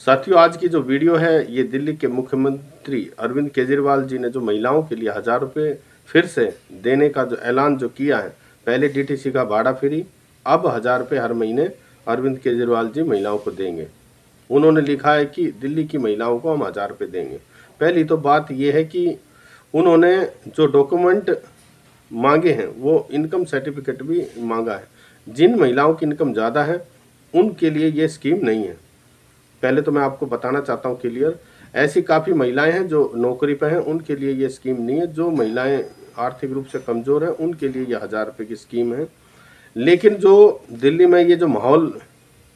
साथियों, आज की जो वीडियो है ये दिल्ली के मुख्यमंत्री अरविंद केजरीवाल जी ने जो महिलाओं के लिए 1000 रुपये फिर से देने का जो ऐलान जो किया है। पहले डीटीसी का भाड़ा फ्री, अब 1000 रुपये हर महीने अरविंद केजरीवाल जी महिलाओं को देंगे। उन्होंने लिखा है कि दिल्ली की महिलाओं को हम 1000 रुपये देंगे। पहली तो बात यह है कि उन्होंने जो डॉक्यूमेंट मांगे हैं वो इनकम सर्टिफिकेट भी मांगा है। जिन महिलाओं की इनकम ज़्यादा है उनके लिए ये स्कीम नहीं है। पहले तो मैं आपको बताना चाहता हूँ क्लियर, ऐसी काफ़ी महिलाएं हैं जो नौकरी पे हैं, उनके लिए ये स्कीम नहीं है। जो महिलाएं आर्थिक रूप से कमज़ोर हैं उनके लिए ये 1000 रुपये की स्कीम है। लेकिन जो दिल्ली में ये जो माहौल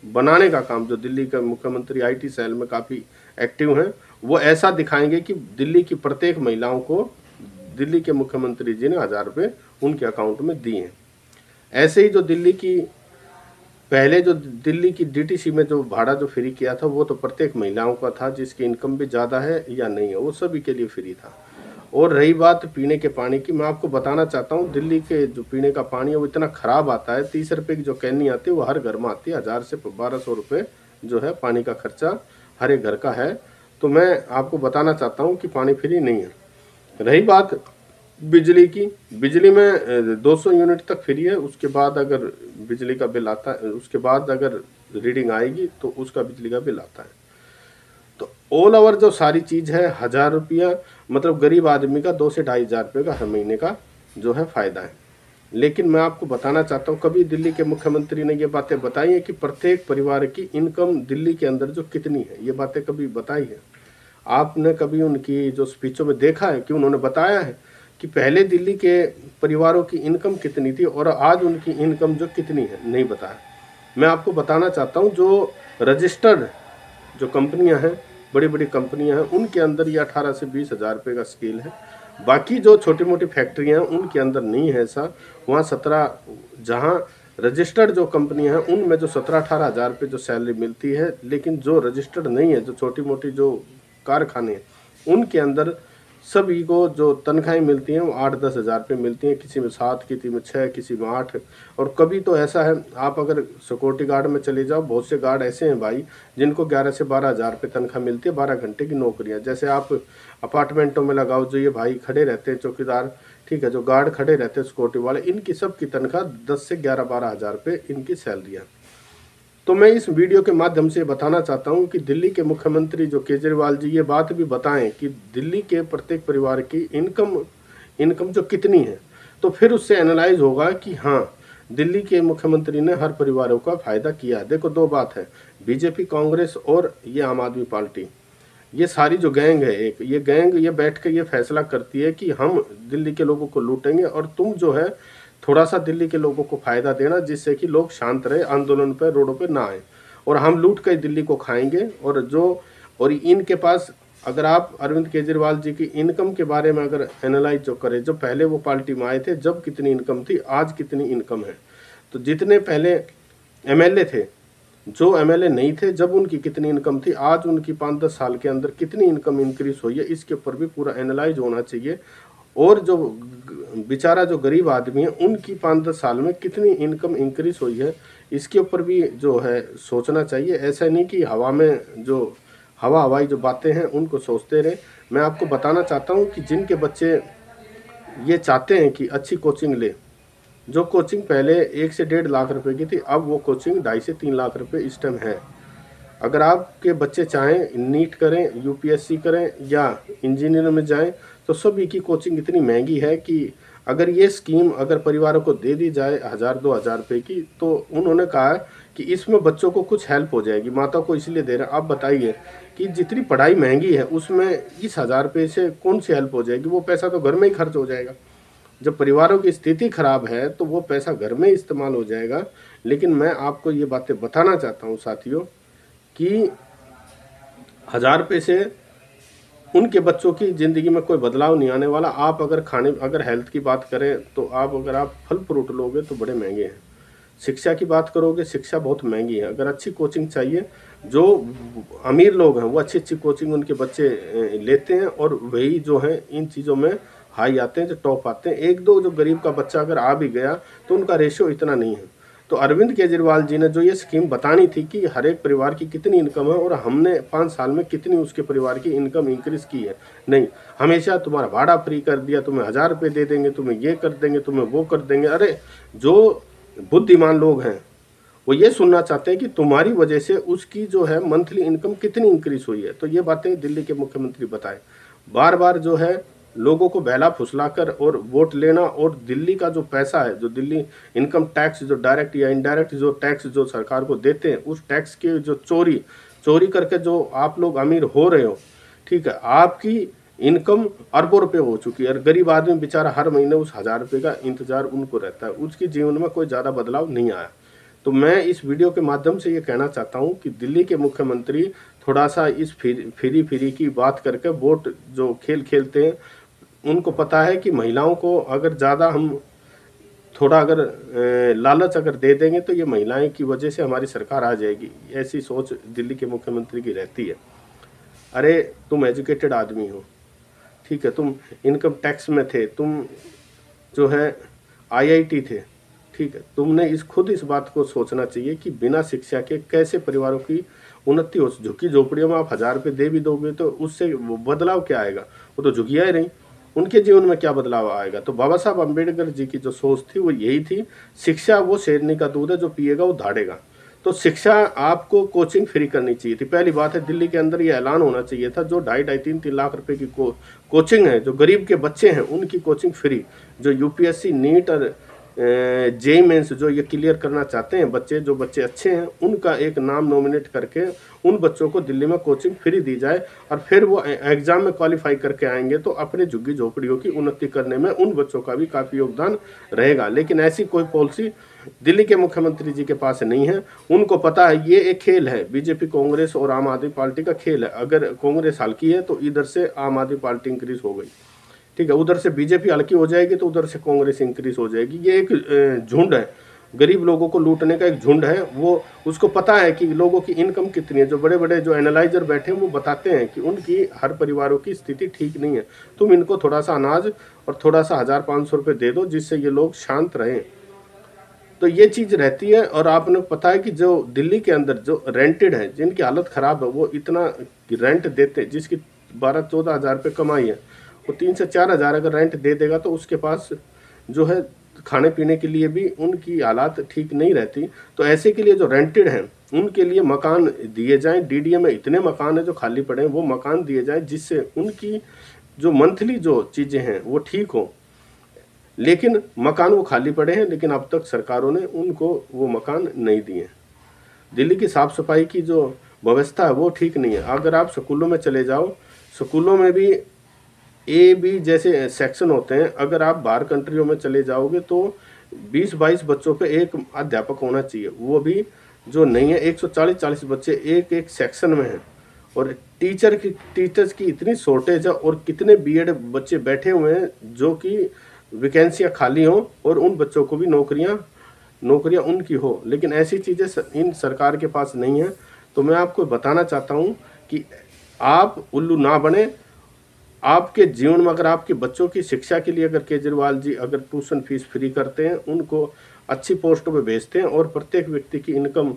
बनाने का काम जो दिल्ली के मुख्यमंत्री आईटी सेल में काफ़ी एक्टिव हैं, वो ऐसा दिखाएंगे कि दिल्ली की प्रत्येक महिलाओं को दिल्ली के मुख्यमंत्री जी ने 1000 रुपये उनके अकाउंट में दिए हैं। ऐसे ही जो दिल्ली की डीटीसी में जो भाड़ा जो फ्री किया था वो तो प्रत्येक महिलाओं का था, जिसकी इनकम भी ज़्यादा है या नहीं है वो सभी के लिए फ्री था। और रही बात पीने के पानी की, मैं आपको बताना चाहता हूँ दिल्ली के जो पीने का पानी है वो इतना ख़राब आता है। 30 रुपये की जो कैनी आती है वो हर घर में आती है। 1000 से 1200 रुपये जो है पानी का खर्चा हर एक घर का है। तो मैं आपको बताना चाहता हूँ कि पानी फ्री नहीं है। रही बात बिजली की, बिजली में 200 यूनिट तक फ्री है। उसके बाद अगर बिजली का बिल आता है, उसके बाद अगर रीडिंग आएगी तो उसका बिजली का बिल आता है। तो ऑल ओवर जो सारी चीज़ है 1000 रुपया, मतलब गरीब आदमी का 2 से 2500 रुपये का हर महीने का जो है फ़ायदा है। लेकिन मैं आपको बताना चाहता हूँ, कभी दिल्ली के मुख्यमंत्री ने ये बातें बताई हैं कि प्रत्येक परिवार की इनकम दिल्ली के अंदर जो कितनी है, ये बातें कभी बताई है? आपने कभी उनकी जो स्पीचों में देखा है कि उन्होंने बताया है कि पहले दिल्ली के परिवारों की इनकम कितनी थी और आज उनकी इनकम जो कितनी है? नहीं बताया। मैं आपको बताना चाहता हूँ, जो रजिस्टर्ड जो कंपनियां हैं, बड़ी बड़ी कंपनियां हैं, उनके अंदर ये 18 से 20 हज़ार रुपये का स्केल है। बाकी जो छोटी मोटी फैक्ट्रियां हैं उनके अंदर नहीं है ऐसा। वहाँ 17, जहाँ रजिस्टर्ड जो कंपनियां हैं उनमें जो 17-18 हज़ार रुपये जो सैलरी मिलती है। लेकिन जो रजिस्टर्ड नहीं है, जो छोटी मोटी जो कारखाने हैं, उनके अंदर सभी को जो तनख्वाहें मिलती हैं वो 8-10 हज़ार रुपये मिलती हैं। किसी में 7, किसी में 6, किसी में 8। और कभी तो ऐसा है, आप अगर सिक्योरिटी गार्ड में चले जाओ, बहुत से गार्ड ऐसे हैं भाई जिनको 11 से 12 हज़ार रुपये तनख्वाह मिलती है, 12 घंटे की नौकरियां। जैसे आप अपार्टमेंटों में लगाओ, जो ये भाई खड़े रहते हैं चौकीदार, ठीक है, जो गार्ड खड़े रहते हैं सिक्योरिटी वाले, इनकी सब की तनख्वाह 10 से 11-12 हज़ार रुपये इनकी सैलरियाँ। तो मैं इस वीडियो के माध्यम से बताना चाहता हूं कि दिल्ली के मुख्यमंत्री जो केजरीवाल जी ये बात भी बताएं कि दिल्ली के प्रत्येक परिवार की इनकम जो कितनी है, तो फिर उससे एनालाइज होगा कि हाँ, दिल्ली के मुख्यमंत्री ने हर परिवारों का फायदा किया है। देखो, दो बात है, बीजेपी, कांग्रेस और ये आम आदमी पार्टी, ये सारी जो गैंग है, एक ये गैंग ये बैठ के ये फैसला करती है कि हम दिल्ली के लोगों को लूटेंगे और तुम जो है थोड़ा सा दिल्ली के लोगों को फायदा देना, जिससे कि लोग शांत रहे, आंदोलन पर रोडों पे ना आए, और हम लूट कर दिल्ली को खाएंगे। और इनके पास, अगर आप अरविंद केजरीवाल जी की इनकम के बारे में अगर एनालाइज जो करें, जब पहले वो पार्टी में आए थे जब कितनी इनकम थी, आज कितनी इनकम है, तो जितने पहले एमएलए थे, जो एमएलए नहीं थे जब उनकी कितनी इनकम थी, आज उनकी 5-10 साल के अंदर कितनी इनकम इंक्रीज हुई है, इसके ऊपर भी पूरा एनालाइज होना चाहिए। और जो बेचारा जो गरीब आदमी है उनकी 5-10 साल में कितनी इनकम इंक्रीज हुई है, इसके ऊपर भी जो है सोचना चाहिए। ऐसा नहीं कि हवाई जो बातें हैं उनको सोचते रहे। मैं आपको बताना चाहता हूँ कि जिनके बच्चे ये चाहते हैं कि अच्छी कोचिंग ले, जो कोचिंग पहले 1 से 1.5 लाख रुपए की थी, अब वो कोचिंग 2.5 से 3 लाख रुपए इस टाइम है। अगर आपके बच्चे चाहें नीट करें, यूपीएससी करें या इंजीनियर में जाएं, तो सभी की कोचिंग इतनी महंगी है कि अगर ये स्कीम अगर परिवारों को दे दी जाए 1000-2000 रुपये की, तो उन्होंने कहा कि इसमें बच्चों को कुछ हेल्प हो जाएगी। माता को इसलिए दे रहे हैं। आप बताइए कि जितनी पढ़ाई महंगी है उसमें इस 1000 रुपये से कौन सी हेल्प हो जाएगी? वो पैसा तो घर में ही खर्च हो जाएगा। जब परिवारों की स्थिति खराब है तो वो पैसा घर में इस्तेमाल हो जाएगा। लेकिन मैं आपको ये बातें बताना चाहता हूँ साथियों कि 1000 रुपये से उनके बच्चों की ज़िंदगी में कोई बदलाव नहीं आने वाला। आप अगर हेल्थ की बात करें तो अगर आप फल फ्रूट लोगे तो बड़े महंगे हैं। शिक्षा की बात करोगे, शिक्षा बहुत महंगी है। अगर अच्छी कोचिंग चाहिए, जो अमीर लोग हैं वो अच्छी कोचिंग उनके बच्चे लेते हैं, और वही जो है इन चीज़ों में हाई आते हैं, जो टॉप आते हैं। 1-2 जो गरीब का बच्चा अगर आ भी गया तो उनका रेशियो इतना नहीं है। तो अरविंद केजरीवाल जी ने जो ये स्कीम बतानी थी कि हर एक परिवार की कितनी इनकम है और हमने 5 साल में कितनी उसके परिवार की इनकम इंक्रीज की है, नहीं, हमेशा तुम्हारा भाड़ा फ्री कर दिया, तुम्हें 1000 रुपये दे देंगे, तुम्हें ये कर देंगे, तुम्हें वो कर देंगे। अरे जो बुद्धिमान लोग हैं वो ये सुनना चाहते हैं कि तुम्हारी वजह से उसकी जो है मंथली इनकम कितनी इंक्रीज हुई है। तो ये बातें दिल्ली के मुख्यमंत्री बताएं। बार बार जो है लोगों को बहला फुसलाकर और वोट लेना, और दिल्ली का जो पैसा है, जो दिल्ली इनकम टैक्स, जो डायरेक्ट या इनडायरेक्ट जो टैक्स जो सरकार को देते हैं, उस टैक्स के जो चोरी करके जो आप लोग अमीर हो रहे हो, ठीक है, आपकी इनकम अरबों रुपए हो चुकी है और गरीब आदमी बेचारा हर महीने उस 1000 रुपये का इंतजार उनको रहता है, उसकी जीवन में कोई ज़्यादा बदलाव नहीं आया। तो मैं इस वीडियो के माध्यम से ये कहना चाहता हूँ कि दिल्ली के मुख्यमंत्री थोड़ा सा इस फ्री की बात करके वोट जो खेल खेलते हैं, उनको पता है कि महिलाओं को अगर ज़्यादा हम थोड़ा अगर लालच अगर दे देंगे तो ये महिलाएं की वजह से हमारी सरकार आ जाएगी, ऐसी सोच दिल्ली के मुख्यमंत्री की रहती है। अरे तुम एजुकेटेड आदमी हो, ठीक है, तुम इनकम टैक्स में थे, तुम जो है IIT थे, ठीक है, तुमने खुद इस बात को सोचना चाहिए कि बिना शिक्षा के कैसे परिवारों की उन्नति हो। झुग्गी झोपड़ियों में आप 1000 रुपये दे भी दोगे तो उससे बदलाव क्या आएगा, वो तो झुग्गियाँ ही रही, उनके जीवन में क्या बदलाव आएगा। तो बाबा साहब अम्बेडकर जी की जो सोच थी वो यही थी, शिक्षा वो शेरनी का दूध है, जो पिएगा वो धाड़ेगा। तो शिक्षा आपको कोचिंग फ्री करनी चाहिए थी। पहली बात है, दिल्ली के अंदर ये ऐलान होना चाहिए था, जो 2.5-3 लाख रुपए की कोचिंग है, जो गरीब के बच्चे हैं उनकी कोचिंग फ्री। जो UPSC नीट और JEE मेंस जो ये क्लियर करना चाहते हैं बच्चे, जो बच्चे अच्छे हैं, उनका एक नाम नॉमिनेट करके उन बच्चों को दिल्ली में कोचिंग फ्री दी जाए, और फिर वो एग्जाम में क्वालिफाई करके आएंगे तो अपने झुग्गी झोपड़ियों की उन्नति करने में उन बच्चों का भी काफ़ी योगदान रहेगा। लेकिन ऐसी कोई पॉलिसी दिल्ली के मुख्यमंत्री जी के पास नहीं है। उनको पता है ये एक खेल है, बीजेपी, कांग्रेस और आम आदमी पार्टी का खेल है। अगर कांग्रेस हल्की है तो इधर से आम आदमी पार्टी इंक्रीज हो गई, ठीक है, उधर से बीजेपी हल्की हो जाएगी तो उधर से कांग्रेस इंक्रीज हो जाएगी। ये एक झुंड है, गरीब लोगों को लूटने का एक झुंड है। वो उसको पता है कि लोगों की इनकम कितनी है। जो बड़े बड़े जो एनालाइजर बैठे हैं वो बताते हैं कि उनकी हर परिवारों की स्थिति ठीक नहीं है। तुम इनको थोड़ा सा अनाज और थोड़ा सा 1000-500 रुपये दे दो, जिससे ये लोग शांत रहें। तो ये चीज़ रहती है। और आपने पता है कि जो दिल्ली के अंदर जो रेंटेड है, जिनकी हालत ख़राब है, वो इतना रेंट देते, जिसकी 12-14 हज़ार रुपये कमाई है, वो 3 से 4 हज़ार अगर रेंट दे देगा तो उसके पास जो है खाने पीने के लिए भी उनकी हालात ठीक नहीं रहती। तो ऐसे के लिए जो रेंटेड हैं उनके लिए मकान दिए जाएं। DDA में इतने मकान हैं जो खाली पड़े हैं, वो मकान दिए जाएं, जिससे उनकी जो मंथली जो चीज़ें हैं वो ठीक हों। लेकिन मकान वो खाली पड़े हैं, लेकिन अब तक सरकारों ने उनको वो मकान नहीं दिए। दिल्ली की साफ़ सफाई की जो व्यवस्था है वो ठीक नहीं है। अगर आप स्कूलों में चले जाओ, स्कूलों में भी A-B जैसे सेक्शन होते हैं। अगर आप बाहर कंट्रियों में चले जाओगे तो 20-22 बच्चों पे एक अध्यापक होना चाहिए, वो भी जो नहीं है। 140-40 बच्चे एक सेक्शन में हैं, और टीचर्स की इतनी शॉर्टेज है, और कितने B.Ed बच्चे बैठे हुए हैं जो कि वैकेंसियाँ खाली हों और उन बच्चों को भी नौकरियाँ उनकी हो। लेकिन ऐसी चीज़ें इन सरकार के पास नहीं है। तो मैं आपको बताना चाहता हूँ कि आप उल्लू ना बने। आपके जीवन में अगर आपके बच्चों की शिक्षा के लिए अगर केजरीवाल जी अगर ट्यूशन फीस फ्री करते हैं, उनको अच्छी पोस्टों पे भेजते हैं, और प्रत्येक व्यक्ति की इनकम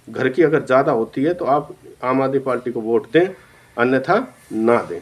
घर की अगर ज़्यादा होती है, तो आप आम आदमी पार्टी को वोट दें, अन्यथा ना दें।